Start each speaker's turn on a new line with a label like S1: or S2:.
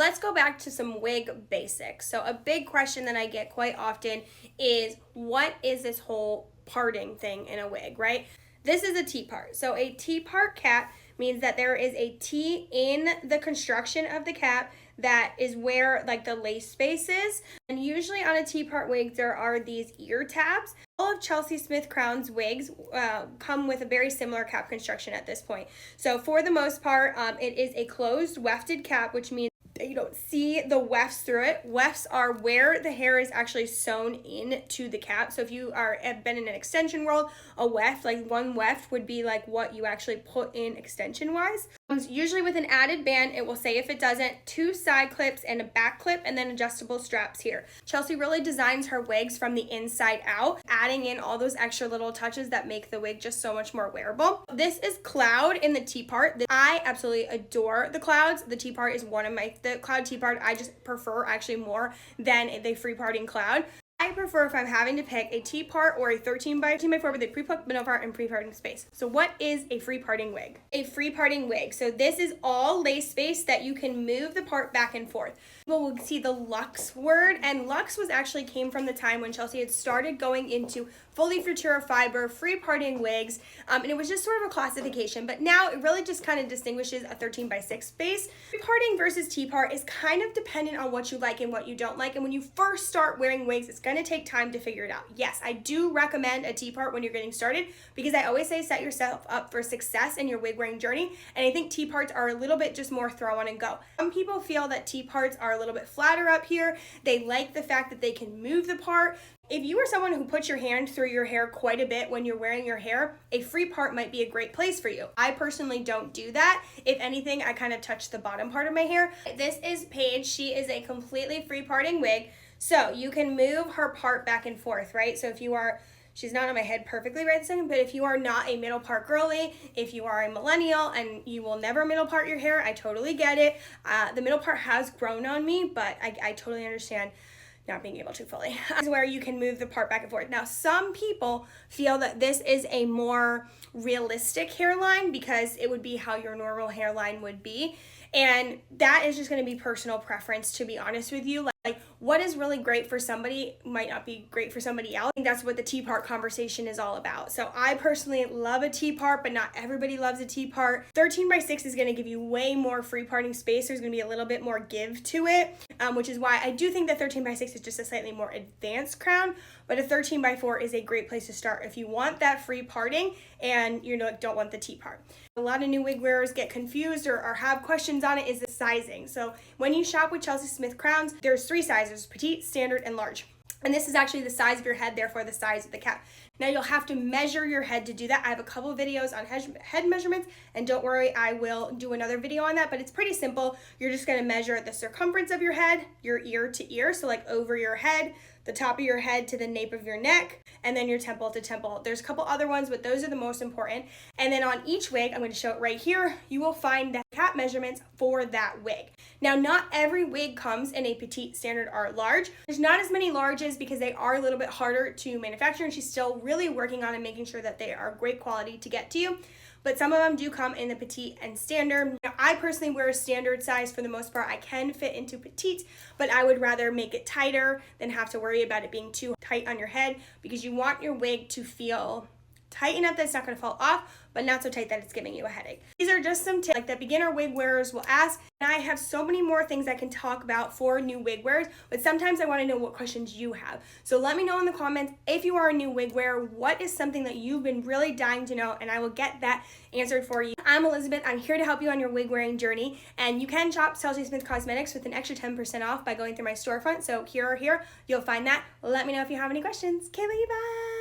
S1: let's go back to some wig basics. So a big question that I get quite often is, what is this whole parting thing in a wig, right? This is a T-part. So a T-part cap means that there is a T in the construction of the cap that is where like the lace space is. And usually on a T-part wig, there are these ear tabs. All of Chelsey Smith Crown's wigs come with a very similar cap construction at this point. So for the most part, it is a closed wefted cap, which means you don't see the wefts through it. Wefts are where the hair is actually sewn into the cap. So if you have been in an extension world, a weft, like one weft would be like what you actually put in extension wise. Usually with an added band, it will say if it doesn't, 2 side clips and a back clip and then adjustable straps here. Chelsey really designs her wigs from the inside out, adding in all those extra little touches that make the wig just so much more wearable. This is cloud in the T-part. I absolutely adore the clouds. The T-part is the cloud T-part I just prefer actually more than the free parting cloud. I prefer, if I'm having to pick, a T-part or a 13 by 4 with a pre-plucked middle part and pre-parting space. So what is a free parting wig? A free parting wig. So this is all lace space that you can move the part back and forth. People will see the luxe word, and luxe came from the time when Chelsey had started going into fully Futura fiber, free parting wigs, and it was just sort of a classification, but now it really just kind of distinguishes a 13 by 6 space. Free parting versus T-part is kind of dependent on what you like and what you don't like, and when you first start wearing wigs, it's going to take time to figure it out. Yes, I do recommend a T-part when you're getting started, because I always say set yourself up for success in your wig wearing journey, and I think T-parts are a little bit just more throw on and go. Some people feel that T-parts are a little bit flatter up here. They like the fact that they can move the part. If you are someone who puts your hand through your hair quite a bit when you're wearing your hair, a free part might be a great place for you. I personally don't do that. If anything, I kind of touch the bottom part of my hair. This is Paige. She is a completely free parting wig. So you can move her part back and forth, right? So if you are, she's not on my head perfectly right this second, but if you are not a middle part girly, if you are a millennial and you will never middle part your hair, I totally get it. The middle part has grown on me, but I totally understand not being able to fully. This is where you can move the part back and forth. Now, some people feel that this is a more realistic hairline because it would be how your normal hairline would be. And that is just going to be personal preference, to be honest with you. Like what is really great for somebody might not be great for somebody else. I think that's what the T-part conversation is all about. So I personally love a T-part, but not everybody loves a T-part. 13 by 6 is going to give you way more free parting space. There's going to be a little bit more give to it, which is why I do think that 13 by 6 is just a slightly more advanced crown, but a 13 by 4 is a great place to start if you want that free parting and you don't want the T-part. A lot of new wig wearers get confused or have questions on it is the sizing. So when you shop with Chelsey Smith Crowns, there's 3 sizes: petite, standard, and large. And this is actually the size of your head, therefore the size of the cap. Now you'll have to measure your head to do that. I have a couple videos on head measurements, and don't worry, I will do another video on that, but it's pretty simple. You're just gonna measure the circumference of your head, your ear to ear, so like over your head, the top of your head to the nape of your neck, and then your temple to temple. There's a couple other ones, but those are the most important. And then on each wig, I'm going to show it right here, you will find the cap measurements for that wig. Now, not every wig comes in a petite, standard, or large. There's not as many larges because they are a little bit harder to manufacture, and she's still really working on and making sure that they are great quality to get to you. But some of them do come in the petite and standard. Now, I personally wear a standard size for the most part. I can fit into petite, but I would rather make it tighter than have to worry about it being too tight on your head, because you want your wig to feel tight enough that it's not going to fall off, but not so tight that it's giving you a headache. These are just some tips like that beginner wig wearers will ask, and I have so many more things I can talk about for new wig wearers, but sometimes I want to know what questions you have. So let me know in the comments, if you are a new wig wearer, what is something that you've been really dying to know, and I will get that answered for you. I'm Elizabeth. I'm here to help you on your wig wearing journey, and you can shop Chelsey Smith Cosmetics with an extra 10% off by going through my storefront. So here or here, you'll find that. Let me know if you have any questions. Kaylee, bye!